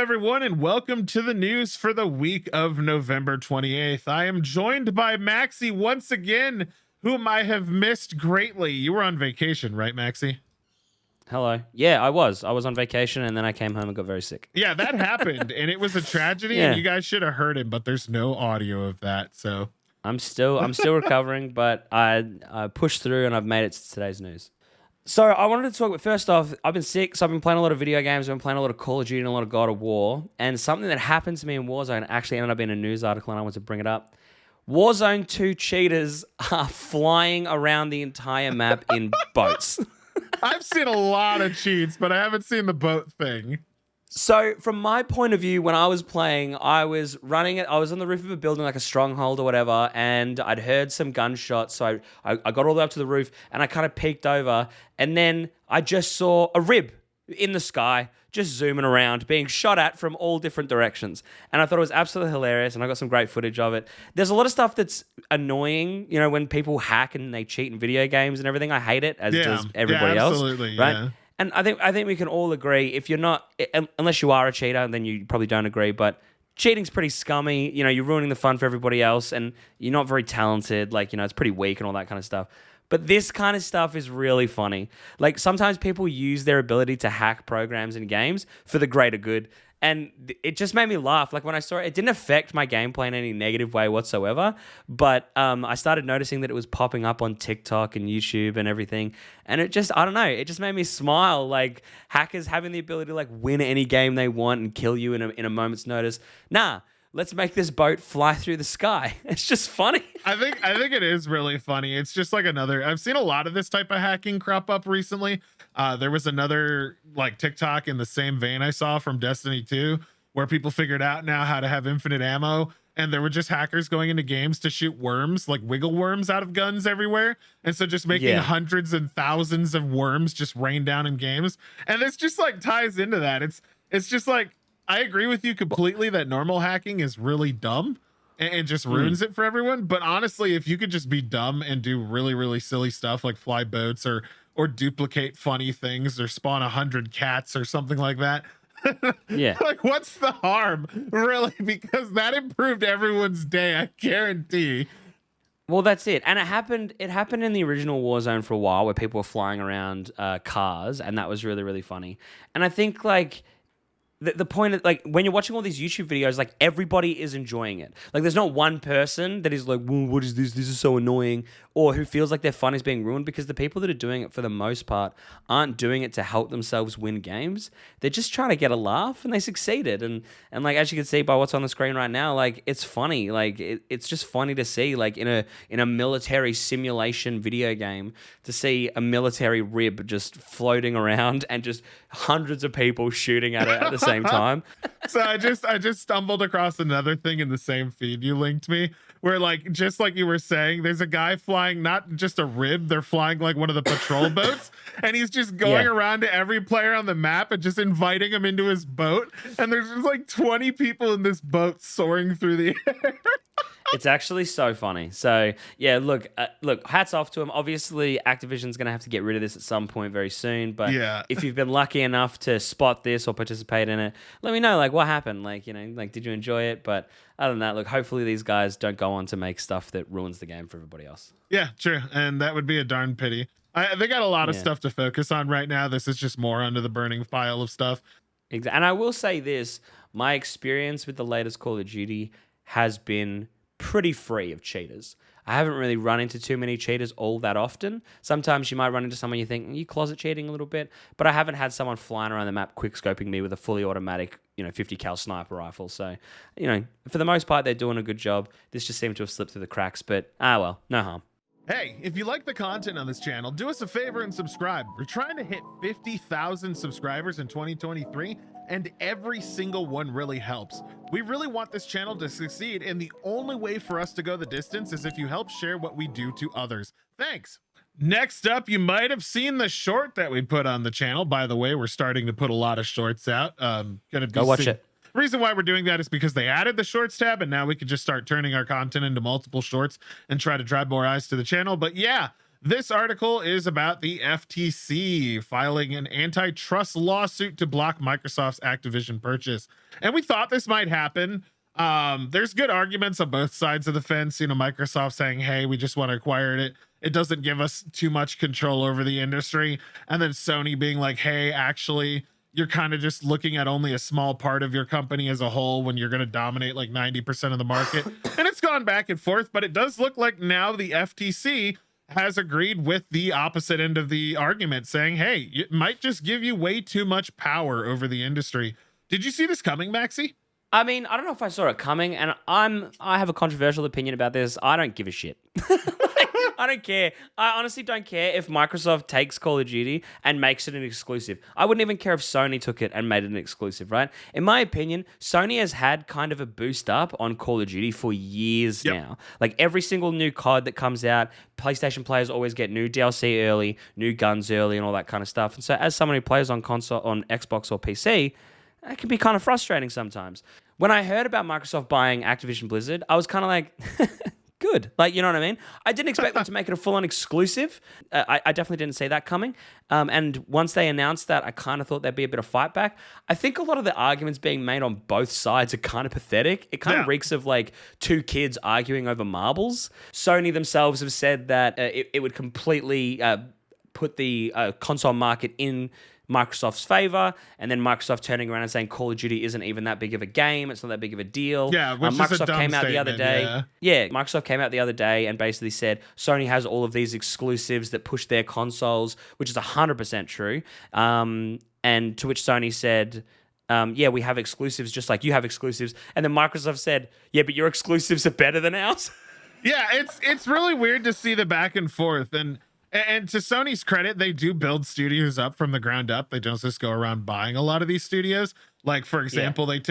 everyone, and welcome to the news for the week of November 28th. I am joined by Maxi once again, whom I have missed greatly. You were on vacation, right, Maxi? Hello. Yeah, I was on vacation, and then I came home and got very sick. Yeah, that happened, and it was a tragedy, and you guys should have heard him, but there's no audio of that, so... I'm still recovering, but I pushed through, and I've made it to today's news. So I wanted to talk, but first off, I've been sick, so I've been playing a lot of video games, I've been playing a lot of Call of Duty and a lot of God of War, and something that happened to me in Warzone actually ended up in a news article, and I want to bring it up. Warzone 2 cheaters are flying around the entire map in boats. I've seen a lot of cheats, but I haven't seen the boat thing. So from my point of view, when I was playing, I was running it. I was on the roof of a building, like a stronghold or whatever, and I'd heard some gunshots. So I got all the way up to the roof, and I kind of peeked over, and then I just saw a rib in the sky, just zooming around, being shot at from all different directions. And I thought it was absolutely hilarious, and I got some great footage of it. There's a lot of stuff that's annoying, you know, when people hack and they cheat in video games and everything. I hate it, as does everybody else. Absolutely, right? Yeah. And I think we can all agree, if you're not, unless you are a cheater, then you probably don't agree, but cheating's pretty scummy. You know, you're ruining the fun for everybody else, and you're not very talented. Like, you know, it's pretty weak and all that kind of stuff. But this kind of stuff is really funny. Like, sometimes people use their ability to hack programs in games for the greater good. And it just made me laugh. Like, when I saw it, it didn't affect my gameplay in any negative way whatsoever. But I started noticing that it was popping up on TikTok and YouTube and everything. And it just, I don't know, it just made me smile. Like, hackers having the ability to, like, win any game they want and kill you in a moment's notice. Nah. Let's make this boat fly through the sky. It's just funny. I think it is really funny. It's just like I've seen a lot of this type of hacking crop up recently. There was another like TikTok in the same vein I saw from Destiny 2, where people figured out now how to have infinite ammo. And there were just hackers going into games to shoot worms, like wiggle worms out of guns everywhere. And so just making hundreds and thousands of worms just rain down in games. And this just like ties into that. It's just like, I agree with you completely that normal hacking is really dumb and just ruins it for everyone. But honestly, if you could just be dumb and do really, really silly stuff like fly boats or duplicate funny things or spawn 100 cats or something like that. Yeah. Like, what's the harm, really? Because that improved everyone's day, I guarantee. Well, that's it. And it happened in the original Warzone for a while, where people were flying around cars, and that was really, really funny. And I think, like, the point of, like, when you're watching all these YouTube videos, like, everybody is enjoying it. Like, there's not one person that is like, well, what is this? This is so annoying. Or who feels like their fun is being ruined, because the people that are doing it for the most part aren't doing it to help themselves win games. They're just trying to get a laugh, and they succeeded. And like, as you can see by what's on the screen right now, like, it's funny. Like, it's just funny to see, like, in a military simulation video game, to see a military rib just floating around and just hundreds of people shooting at it at the same time. So I just stumbled across another thing in the same feed you linked me, where, like, just like you were saying, there's a guy flying not just a rib, they're flying like one of the patrol boats, and he's just going around to every player on the map and just inviting him into his boat, and there's just like 20 people in this boat soaring through the air. It's actually so funny. So yeah, look, hats off to him. Obviously, Activision's going to have to get rid of this at some point very soon. But if you've been lucky enough to spot this or participate in it, let me know, like, what happened. Like, you know, like, did you enjoy it? But other than that, look, hopefully these guys don't go on to make stuff that ruins the game for everybody else. Yeah, true. And that would be a darn pity. They got a lot of stuff to focus on right now. This is just more under the burning pile of stuff. Exactly. And I will say this, my experience with the latest Call of Duty has been pretty free of cheaters. I haven't really run into too many cheaters all that often. Sometimes you might run into someone you think, you closet cheating a little bit, but I haven't had someone flying around the map quick scoping me with a fully automatic, 50 cal sniper rifle. So, for the most part, they're doing a good job. This just seemed to have slipped through the cracks, but well, no harm. Hey, if you like the content on this channel, do us a favor and subscribe. We're trying to hit 50,000 subscribers in 2023, and every single one really helps. We really want this channel to succeed, and the only way for us to go the distance is if you help share what we do to others. Thanks. Next up, you might have seen the short that we put on the channel. By the way, we're starting to put a lot of shorts out. Go watch it. The reason why we're doing that is because they added the shorts tab, and now we can just start turning our content into multiple shorts and try to drive more eyes to the channel. But yeah, This article is about the FTC filing an antitrust lawsuit to block Microsoft's Activision purchase. And we thought this might happen. There's good arguments on both sides of the fence. You know, Microsoft saying, hey, we just want to acquire it. It doesn't give us too much control over the industry. And then Sony being like, hey, actually, you're kind of just looking at only a small part of your company as a whole when you're going to dominate like 90% of the market. And it's gone back and forth, but it does look like now the FTC has agreed with the opposite end of the argument, saying, hey, it might just give you way too much power over the industry. Did you see this coming, Maxi? I mean, I don't know if I saw it coming, and I have a controversial opinion about this. I don't give a shit. I don't care. I honestly don't care if Microsoft takes Call of Duty and makes it an exclusive. I wouldn't even care if Sony took it and made it an exclusive, right? In my opinion, Sony has had kind of a boost up on Call of Duty for years now. Like every single new COD that comes out, PlayStation players always get new DLC early, new guns early, and all that kind of stuff. And so as someone who plays on console, on Xbox or PC, it can be kind of frustrating sometimes. When I heard about Microsoft buying Activision Blizzard, I was kind of like, good. Like, you know what I mean? I didn't expect them to make it a full-on exclusive. I definitely didn't see that coming. And once they announced that, I kind of thought there'd be a bit of fight back. I think a lot of the arguments being made on both sides are kind of pathetic. It kind of reeks of like two kids arguing over marbles. Sony themselves have said that it would completely put the console market in Microsoft's favor, and then Microsoft turning around and saying Call of Duty isn't even that big of a game, it's not that big of a deal. Yeah, which Microsoft is a dumb came out statement, the other day. Yeah, Microsoft came out the other day and basically said Sony has all of these exclusives that push their consoles, which is 100% true. And to which Sony said, yeah, we have exclusives just like you have exclusives. And then Microsoft said, yeah, but your exclusives are better than ours. Yeah, it's really weird to see the back and forth. And to Sony's credit, they do build studios up from the ground up. They don't just go around buying a lot of these studios. Like, for example, they like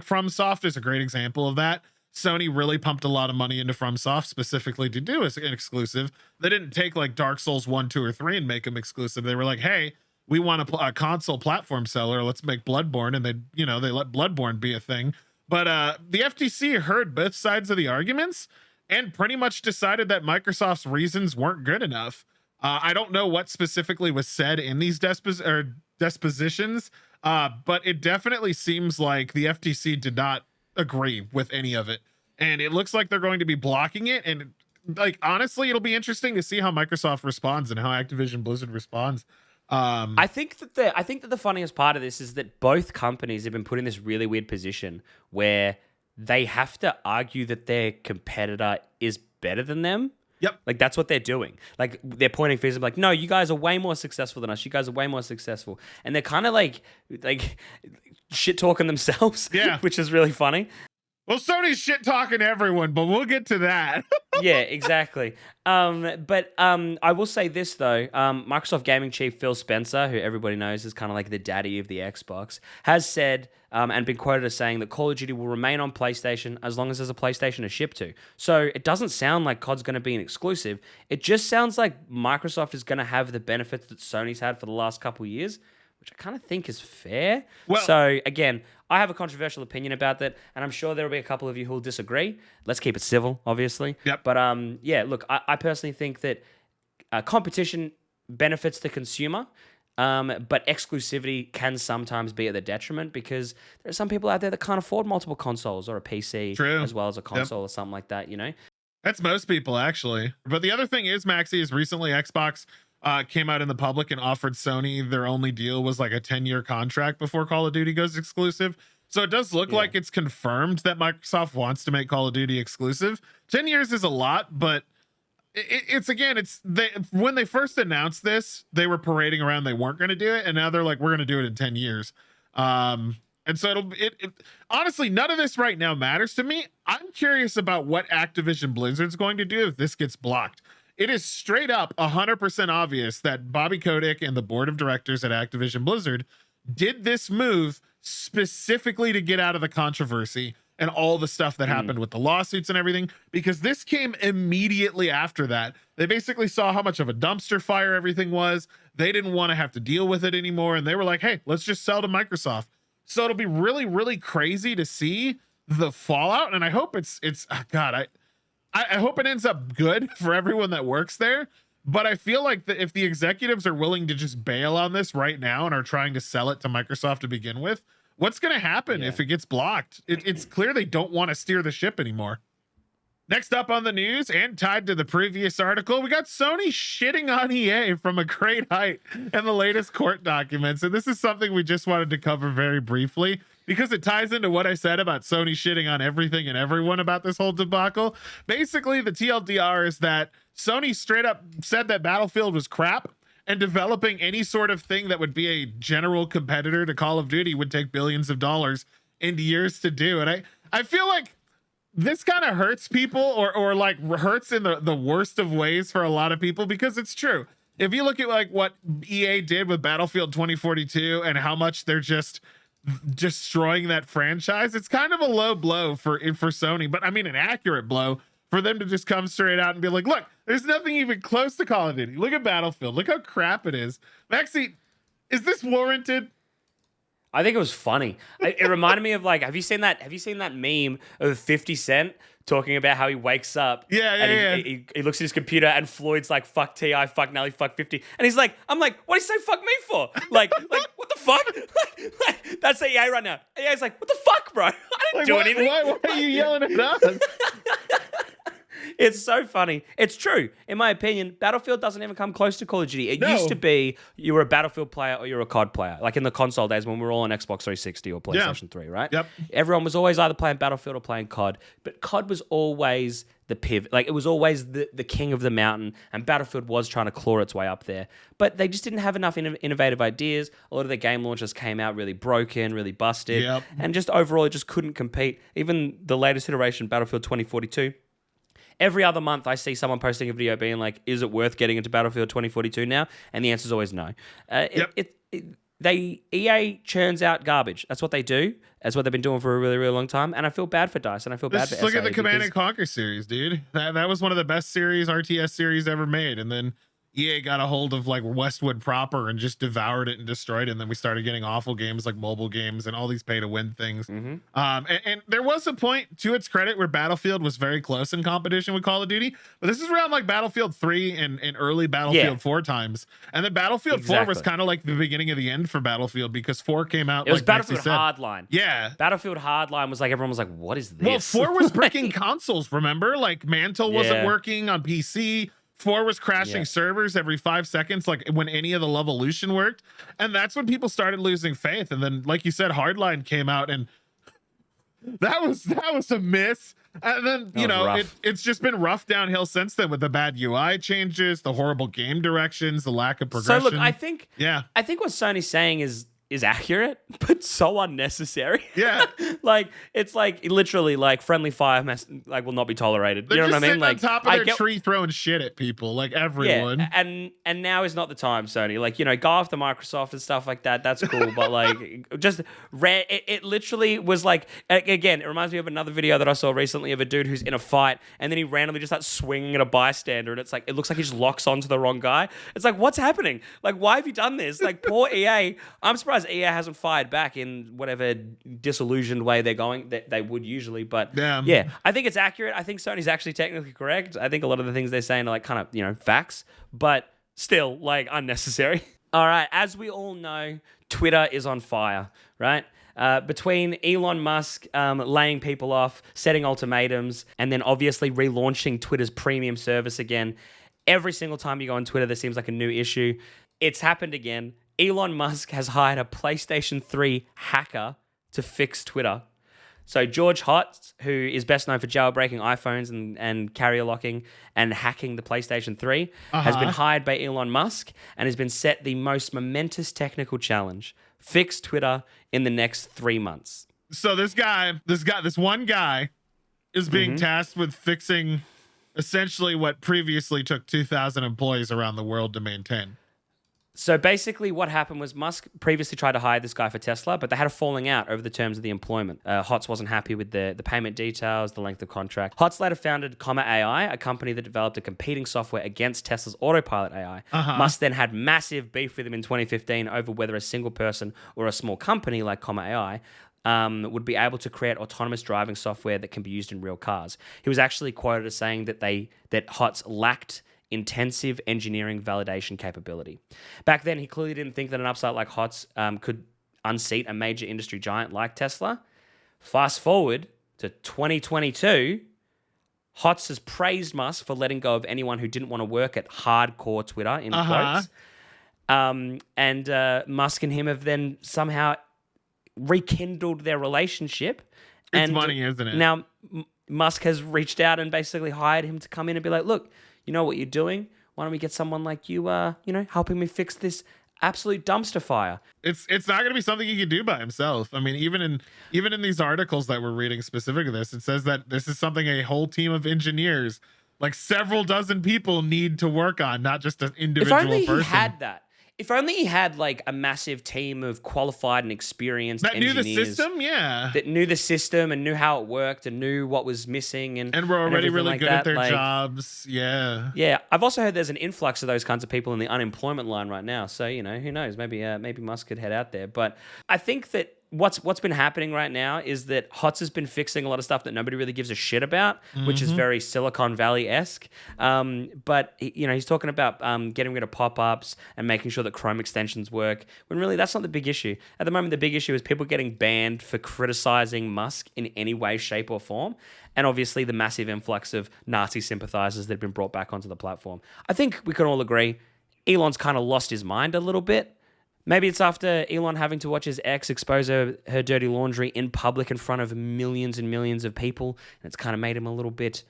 FromSoft is a great example of that. Sony really pumped a lot of money into FromSoft specifically to do an exclusive. They didn't take like Dark Souls 1, 2, or 3 and make them exclusive. They were like, hey, we want a console platform seller. Let's make Bloodborne. And they let Bloodborne be a thing. But the FTC heard both sides of the arguments and pretty much decided that Microsoft's reasons weren't good enough. I don't know what specifically was said in these dispositions, but it definitely seems like the FTC did not agree with any of it. And it looks like they're going to be blocking it. And like, honestly, it'll be interesting to see how Microsoft responds and how Activision Blizzard responds. I think that the funniest part of this is that both companies have been put in this really weird position where they have to argue that their competitor is better than them. Yep. Like, that's what they're doing. Like, they're pointing fingers like, no, you guys are way more successful than us. You guys are way more successful. And they're kind of like shit talking themselves, which is really funny. Well, Sony's shit talking everyone, but we'll get to that. Yeah, exactly. But I will say this, though. Microsoft gaming chief Phil Spencer, who everybody knows is kind of like the daddy of the Xbox, has said and been quoted as saying that Call of Duty will remain on PlayStation as long as there's a PlayStation to ship to. So it doesn't sound like COD's going to be an exclusive. It just sounds like Microsoft is going to have the benefits that Sony's had for the last couple of years, which I kind of think is fair. Well, so again, I have a controversial opinion about that, and I'm sure there will be a couple of you who will disagree. Let's keep it civil, obviously. Yep. But yeah, look, I personally think that competition benefits the consumer, but exclusivity can sometimes be at the detriment because there are some people out there that can't afford multiple consoles or a PC as well as a console or something like that, you know? That's most people, actually. But the other thing is, Maxi, is recently Xbox came out in the public and offered Sony their only deal was like a 10-year contract before Call of Duty goes exclusive. So it does look like it's confirmed that Microsoft wants to make Call of Duty exclusive. 10 years is a lot, but when they first announced this, they were parading around they weren't going to do it, and now they're like, we're going to do it in 10 years. And so honestly, none of this right now matters to me. I'm curious about what Activision Blizzard's going to do if this gets blocked. It is straight up 100% obvious that Bobby Kotick and the board of directors at Activision Blizzard did this move specifically to get out of the controversy and all the stuff that happened with the lawsuits and everything, because this came immediately after that. They basically saw how much of a dumpster fire everything was. They didn't want to have to deal with it anymore. And they were like, hey, let's just sell to Microsoft. So it'll be really, really crazy to see the fallout. And I hope I hope it ends up good for everyone that works there, But I feel like if the executives are willing to just bail on this right now and are trying to sell it to Microsoft to begin with, what's going to happen if it gets blocked? It's clear they don't want to steer the ship anymore. Next up on the news, and tied to the previous article, we got Sony shitting on EA from a great height in the latest court documents. And this is something we just wanted to cover very briefly because it ties into what I said about Sony shitting on everything and everyone about this whole debacle. Basically, the TLDR is that Sony straight up said that Battlefield was crap, and developing any sort of thing that would be a general competitor to Call of Duty would take billions of dollars and years to do. And I feel like this kind of hurts people or like hurts in the worst of ways for a lot of people, because it's true. If you look at like what EA did with Battlefield 2042 and how much they're just destroying that franchise, it's kind of a low blow for Sony, but I mean an accurate blow for them to just come straight out and be like, look, there's nothing even close to Call of Duty. Look at Battlefield. Look how crap it is. Maxie, is this warranted? I think it was funny. It reminded me of like, have you seen that meme of 50 Cent talking about how he wakes up? Yeah. He looks at his computer and Floyd's like, fuck T.I., fuck Nelly, fuck 50. And he's like, I'm like, what did he say fuck me for? Like what the fuck? like, that's EA right now. EA's like, what the fuck, bro? I didn't do anything. Why are you yelling at us? It's so funny. It's true. In my opinion, Battlefield doesn't even come close to Call of Duty. It used to be you were a Battlefield player or you're a COD player. Like in the console days when we were all on Xbox 360 or PlayStation 3, right? Yep. Everyone was always either playing Battlefield or playing COD. But COD was always the pivot. Like it was always the king of the mountain, and Battlefield was trying to claw its way up there. But they just didn't have enough innovative ideas. A lot of their game launches came out really broken, really busted. Yep. And just overall, it just couldn't compete. Even the latest iteration, Battlefield 2042, every other month, I see someone posting a video being like, is it worth getting into Battlefield 2042 now? And the answer is always no. EA churns out garbage. That's what they do. That's what they've been doing for a really, really long time. And I feel bad for DICE, and I feel bad for Just look SA at the Command and Conquer series, dude. That was one of the best series, RTS series ever made. And then EA got a hold of like Westwood proper and just devoured it and destroyed it. And then we started getting awful games like mobile games and all these pay to win things. Mm-hmm. And there was a point, to its credit, where Battlefield was very close in competition with Call of Duty. But this is around like Battlefield 3 and early Battlefield 4 times. And then Battlefield 4 was kind of like the beginning of the end for Battlefield, because 4 came out. It was Battlefield Hardline. Yeah. Battlefield Hardline was like, everyone was like, what is this? Well, 4 was breaking consoles, remember? Like Mantle wasn't working on PC. 4 was crashing servers every 5 seconds, like when any of the Levolution worked. And that's when people started losing faith. And then, like you said, Hardline came out, and that was a miss. And then, you know, it's just been rough downhill since then with the bad UI changes, the horrible game directions, the lack of progression. So look, I think what Sony's saying is accurate, but so unnecessary. Yeah. Like, it's like literally like friendly fire like will not be tolerated. They're you know what I mean? Like, on top of I their tree throwing shit at people, like everyone. Yeah, and now is not the time, Sony. Like, you know, go after Microsoft and stuff like that. That's cool, but like just it literally was like, again, it reminds me of another video that I saw recently of a dude who's in a fight and then he randomly just starts swinging at a bystander, and it's like it looks like he just locks onto the wrong guy. It's like, what's happening? Like, why have you done this? Like, poor EA. I'm surprised EA hasn't fired back in whatever disillusioned way they're going that they would usually, but yeah, I think it's accurate. I think Sony's actually technically correct. I think a lot of the things they're saying are like kind of, you know, facts, but still like unnecessary. All right, as we all know, Twitter is on fire, right? Between Elon Musk laying people off, setting ultimatums, and then obviously relaunching Twitter's premium service again. Every single time you go on Twitter, there seems like a new issue. It's happened again. Elon Musk has hired a PlayStation 3 hacker to fix Twitter. So George Hotz, who is best known for jailbreaking iPhones and carrier locking and hacking the PlayStation 3, has been hired by Elon Musk and has been set the most momentous technical challenge: fix Twitter in the next 3 months. So this one guy is being tasked with fixing essentially what previously took 2,000 employees around the world to maintain. So basically what happened was Musk previously tried to hire this guy for Tesla, but they had a falling out over the terms of the employment. Hotz wasn't happy with the payment details, the length of contract. Hotz later founded Comma AI, a company that developed a competing software against Tesla's autopilot AI. Musk then had massive beef with him in 2015 over whether a single person or a small company like Comma AI would be able to create autonomous driving software that can be used in real cars. He was actually quoted as saying that Hotz lacked intensive engineering validation capability. Back then, he clearly didn't think that an upstart like HOTS could unseat a major industry giant like Tesla. Fast forward to 2022, HOTS has praised Musk for letting go of anyone who didn't want to work at hardcore Twitter, in quotes. And Musk and him have then somehow rekindled their relationship. It's funny, isn't it? Now, Musk has reached out and basically hired him to come in and be like, look, you know what you're doing? Why don't we get someone like you, helping me fix this absolute dumpster fire? It's not going to be something he can do by himself. I mean, even in these articles that we're reading specific to this, it says that this is something a whole team of engineers, like several dozen people, need to work on, not just an individual person. If only he had that. If only he had like a massive team of qualified and experienced engineers knew the system, that knew the system and knew how it worked and knew what was missing and were already really like good that. at their jobs. Yeah. I've also heard there's an influx of those kinds of people in the unemployment line right now. So who knows? Maybe Musk could head out there. But I think that what's been happening right now is that HOTS has been fixing a lot of stuff that nobody really gives a shit about, which is very Silicon Valley-esque. But he's talking about getting rid of pop-ups and making sure that Chrome extensions work, when really that's not the big issue. At the moment, the big issue is people getting banned for criticizing Musk in any way, shape, or form. And obviously the massive influx of Nazi sympathizers that have been brought back onto the platform. I think we can all agree Elon's kind of lost his mind a little bit. Maybe it's after Elon having to watch his ex expose her dirty laundry in public in front of millions and millions of people, and it's kind of made him a little bit...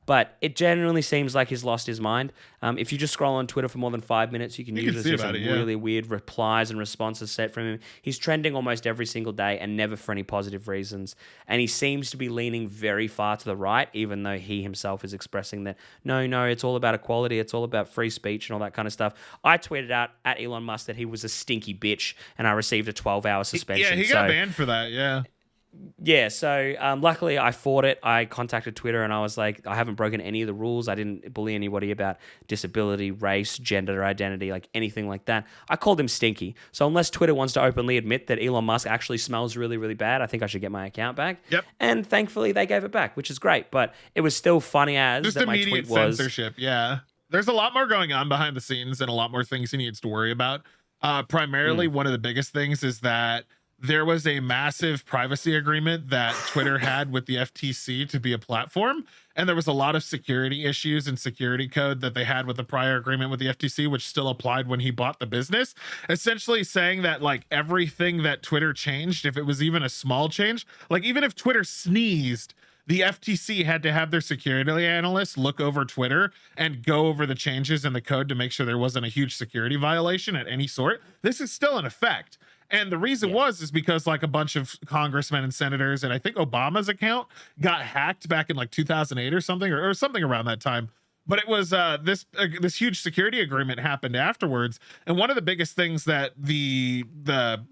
But it generally seems like he's lost his mind. If you just scroll on Twitter for more than 5 minutes, you can usually see some really weird replies and responses set from him. He's trending almost every single day and never for any positive reasons. And he seems to be leaning very far to the right, even though he himself is expressing that, no, it's all about equality, it's all about free speech and all that kind of stuff. I tweeted out at Elon Musk that he was a stinky bitch, and I received a 12-hour suspension. Yeah, he got banned for that, yeah. Yeah, so luckily I fought it. I contacted Twitter and I was like, I haven't broken any of the rules. I didn't bully anybody about disability, race, gender identity, like anything like that. I called him stinky. So unless Twitter wants to openly admit that Elon Musk actually smells really, really bad, I think I should get my account back. Yep. And thankfully they gave it back, which is great. But it was still funny as just that my immediate tweet was... censorship, yeah. There's a lot more going on behind the scenes and a lot more things he needs to worry about. Primarily, one of the biggest things is that there was a massive privacy agreement that Twitter had with the FTC to be a platform. And there was a lot of security issues and security code that they had with the prior agreement with the FTC, which still applied when he bought the business. Essentially saying that like everything that Twitter changed, if it was even a small change, like even if Twitter sneezed, the FTC had to have their security analysts look over Twitter and go over the changes in the code to make sure there wasn't a huge security violation at any sort. This is still in effect. And the reason is because like a bunch of congressmen and senators and I think Obama's account got hacked back in like 2008 or something or something around that time. But it was this huge security agreement happened afterwards. And one of the biggest things that the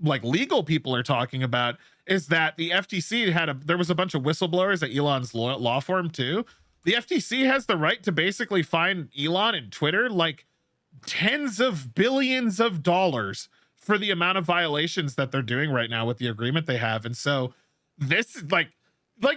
like legal people are talking about is that the FTC there was a bunch of whistleblowers at Elon's law firm too. The FTC has the right to basically fine Elon and Twitter like tens of billions of dollars for the amount of violations that they're doing right now with the agreement they have. And so this is like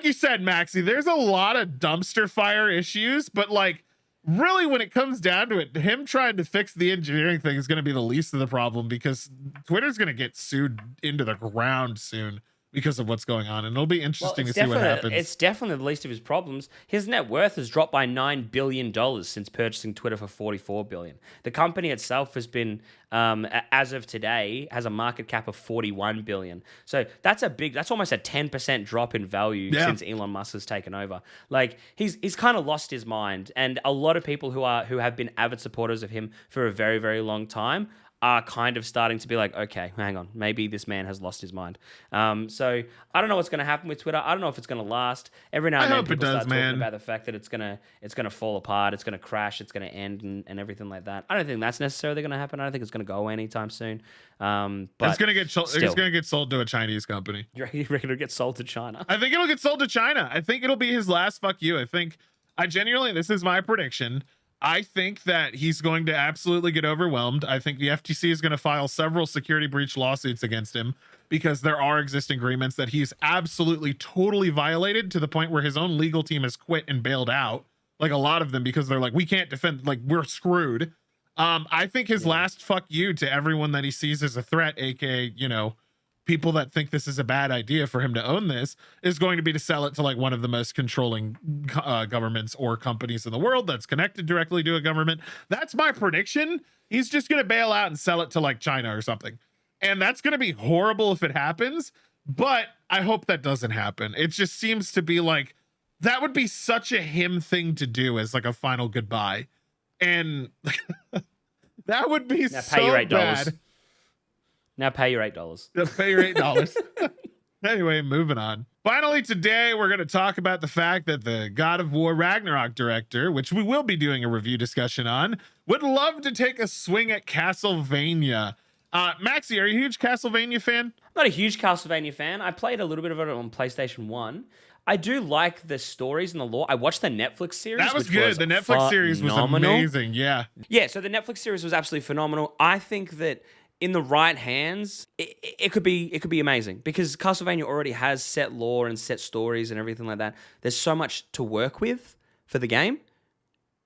you said, Maxie, there's a lot of dumpster fire issues, but like really when it comes down to it, him trying to fix the engineering thing is going to be the least of the problem because Twitter's going to get sued into the ground soon because of what's going on. And it'll be interesting to see what happens. It's definitely the least of his problems. His net worth has dropped by $9 billion since purchasing Twitter for $44 billion. The company itself has been, as of today, has a market cap of $41 billion. So that's almost a 10% drop in value since Elon Musk has taken over. Like he's kind of lost his mind. And a lot of people who have been avid supporters of him for a very, very long time are kind of starting to be like, okay, hang on, maybe this man has lost his mind. So I don't know what's going to happen with Twitter. I don't know if it's going to last. Every now and then people start talking about the fact that it's gonna fall apart, it's going to crash, it's going to end and everything like that. I don't think that's necessarily going to happen. I don't think it's going to go away anytime soon. But it's going to get sold to a Chinese company. You reckon it'll get sold to China? I think it'll get sold to China. I think it'll be his last fuck you. I genuinely, this is my prediction. I think that he's going to absolutely get overwhelmed. I think the FTC is going to file several security breach lawsuits against him because there are existing agreements that he's absolutely totally violated to the point where his own legal team has quit and bailed out. like a lot of them, because they're like, we can't defend, like we're screwed. I think his last fuck you to everyone that he sees as a threat, aka, you know, people that think this is a bad idea for him to own this, is going to be to sell it to like one of the most controlling governments or companies in the world that's connected directly to a government. That's my prediction. He's just going to bail out and sell it to like China or something. And that's going to be horrible if it happens, but I hope that doesn't happen. It just seems to be like, that would be such a him thing to do as like a final goodbye. And that would be Now so pay your $8. bad. Now pay your $8. Pay your $8. Anyway, moving on. Finally, today we're going to talk about the fact that the God of War Ragnarok director, which we will be doing a review discussion on, would love to take a swing at Castlevania. Maxi, are you a huge Castlevania fan? I'm not a huge Castlevania fan. I played a little bit of it on PlayStation 1. I do like the stories and the lore. I watched the Netflix series. That was good. The Netflix series was amazing. Yeah. Yeah, so the Netflix series was absolutely phenomenal. I think that in the right hands, it could be amazing, because Castlevania already has set lore and set stories and everything like that. There's so much to work with for the game.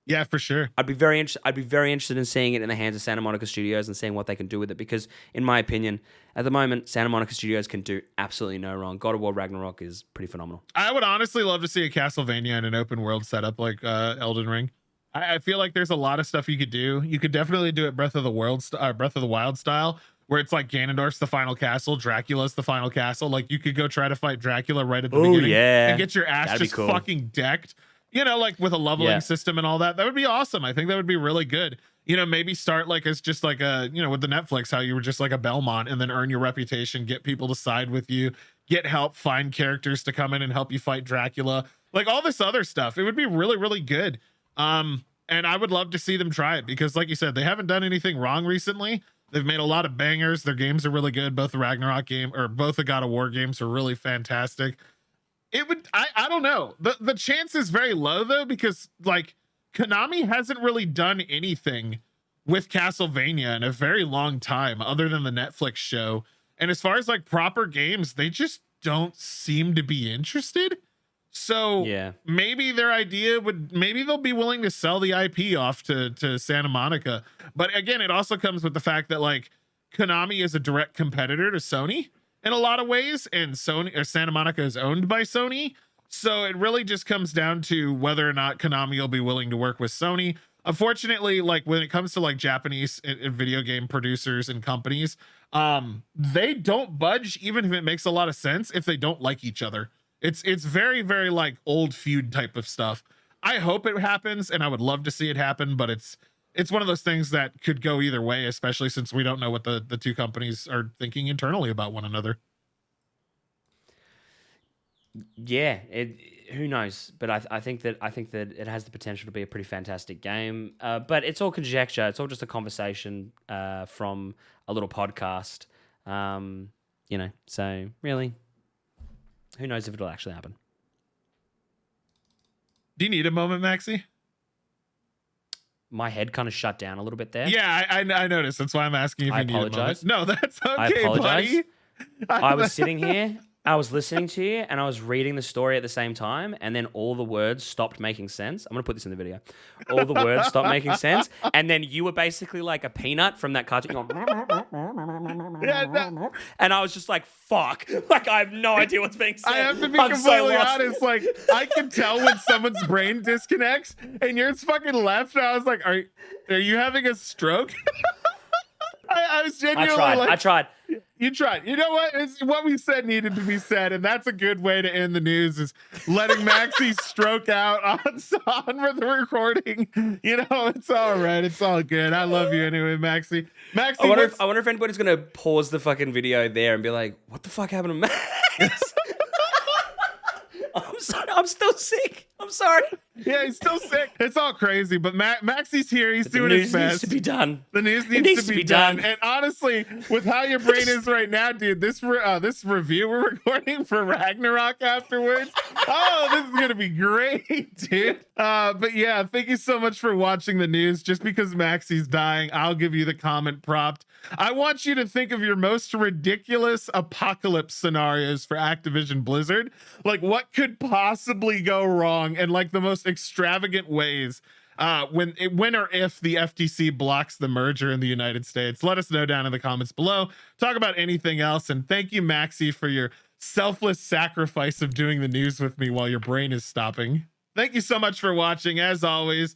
Yeah, for sure. I'd be very interested in seeing it in the hands of Santa Monica Studios and seeing what they can do with it, because in my opinion, at the moment, Santa Monica Studios can do absolutely no wrong. God of War Ragnarok is pretty phenomenal. I would honestly love to see a Castlevania in an open world setup like Elden Ring. I feel like there's a lot of stuff you could do. You could definitely do it Breath of the Wild style, where it's like Ganondorf's the final castle, Dracula's the final castle. Like you could go try to fight Dracula right at the beginning and get your ass just fucking decked. You know, like with a leveling system and all that. That would be awesome. I think that would be really good. You know, maybe start like as just like a, you know, with the Netflix, how you were just like a Belmont, and then earn your reputation, get people to side with you, get help, find characters to come in and help you fight Dracula, like all this other stuff. It would be really, really good. And I would love to see them try it, because like you said, they haven't done anything wrong recently. They've made a lot of bangers. Their games are really good. Both the Ragnarok game or both the God of War games are really fantastic. It would, I don't know. The chance is very low though, because like Konami hasn't really done anything with Castlevania in a very long time other than the Netflix show. And as far as like proper games, they just don't seem to be interested. So maybe their idea maybe they'll be willing to sell the IP off to Santa Monica. But again, it also comes with the fact that like Konami is a direct competitor to Sony in a lot of ways, and Santa Monica is owned by Sony. So it really just comes down to whether or not Konami will be willing to work with Sony. Unfortunately, like when it comes to like Japanese video game producers and companies, they don't budge, even if it makes a lot of sense, if they don't like each other. It's very, very like old feud type of stuff. I hope it happens, and I would love to see it happen, but it's one of those things that could go either way, especially since we don't know what the two companies are thinking internally about one another. Yeah, who knows? But I think that it has the potential to be a pretty fantastic game. But it's all conjecture. It's all just a conversation from a little podcast. You know, so really, who knows if it'll actually happen? Do you need a moment, Maxi? My head kind of shut down a little bit there. Yeah, I noticed. That's why I'm asking if you need a moment. No, that's okay, I apologize. buddy. I was sitting here, I was listening to you, and I was reading the story at the same time, and then all the words stopped making sense. I'm going to put this in the video. All the words stopped making sense, and then you were basically like a peanut from that cartoon going... And I was just like, fuck. Like, I have no idea what's being said. I have to be completely honest. Like, I can tell when someone's brain disconnects, and yours fucking left, and I was like, are you having a stroke? I was genuinely I tried. You tried. You know what? It's what we said needed to be said, and that's a good way to end the news, is letting Maxi stroke out on the recording. You know, it's all right. It's all good. I love you anyway, Maxi. Maxi, I wonder if anybody's gonna pause the fucking video there and be like, "What the fuck happened to Max?" I'm sorry. I'm still sick. I'm sorry. Yeah, he's still sick. It's all crazy, but Maxi's here. He's doing his best. The news needs to be done. The news needs to be done. And honestly, with how your brain is right now, dude, this review we're recording for Ragnarok afterwards. Oh, this is gonna be great, dude. But yeah, thank you so much for watching the news. Just because Maxi's dying, I'll give you the comment prompt. I want you to think of your most ridiculous apocalypse scenarios for Activision Blizzard. Like, what could could possibly go wrong in like the most extravagant ways when or if the FTC blocks the merger in the United States. Let us know down in the comments below. Talk about anything else. And thank you, Maxi, for your selfless sacrifice of doing the news with me while your brain is stopping. Thank you so much for watching. As always,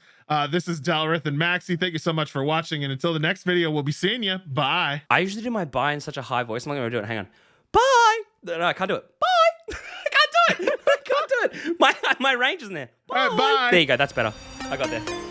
this is Delrith and Maxi. Thank you so much for watching. And until the next video, we'll be seeing you. Bye. I usually do my bye in such a high voice. I'm not going to do it. Hang on. Bye. No, I can't do it. Bye. I can't do it. I can't do it. My range isn't there. Bye. All right, bye. There you go. That's better. I got there.